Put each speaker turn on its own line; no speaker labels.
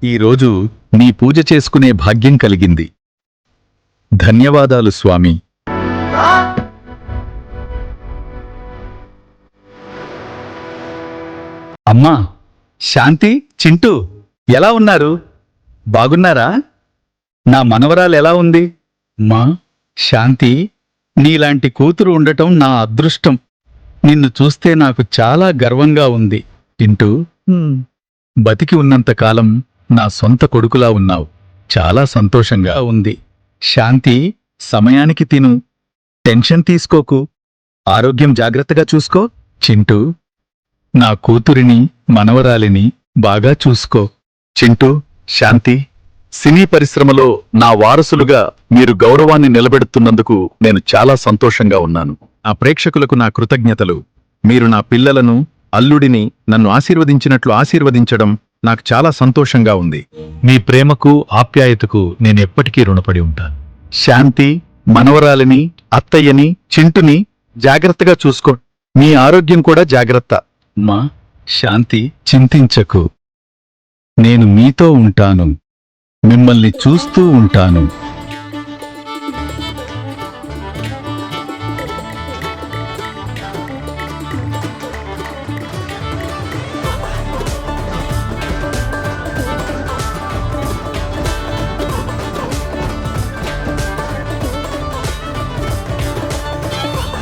ఈరోజు నీ పూజ చేసుకునే భాగ్యం కలిగింది. ధన్యవాదాలు స్వామి. అమ్మా, శాంతి, చింటూ ఎలా ఉన్నారు? బాగున్నారా? నా మనవరాలు ఎలా ఉంది? మా శాంతి, నీలాంటి కూతురు ఉండటం నా అదృష్టం. నిన్ను చూస్తే నాకు చాలా గర్వంగా ఉంది. చింటూ, బతికి ఉన్నంతకాలం నా సొంత కొడుకులా ఉన్నావు. చాలా సంతోషంగా ఉంది. శాంతి, సమయానికి తిను. టెన్షన్ తీసుకోకు. ఆరోగ్యం జాగ్రత్తగా చూసుకో. చింటూ, నా కూతురిని, మనవరాలిని బాగా చూసుకో. చింటూ, శాంతి, సినీ పరిశ్రమలో నా వారసులుగా మీరు గౌరవాన్ని నిలబెడుతున్నందుకు నేను చాలా సంతోషంగా ఉన్నాను. ఆ ప్రేక్షకులకు నా కృతజ్ఞతలు. మీరు నా పిల్లలను, అల్లుడిని నన్ను ఆశీర్వదించినట్లు ఆశీర్వదించడం నాకు చాలా సంతోషంగా ఉంది. మీ ప్రేమకు, ఆప్యాయతకు నేనెప్పటికీ రుణపడి ఉంటాను. శాంతి, మనవరాలిని, అత్తయ్యని, చింటుని జాగ్రత్తగా చూసుకో. మీ ఆరోగ్యం కూడా జాగ్రత్త. మా శాంతి, చింతించకు. నేను మీతో ఉంటాను. మిమ్మల్ని చూస్తూ ఉంటాను.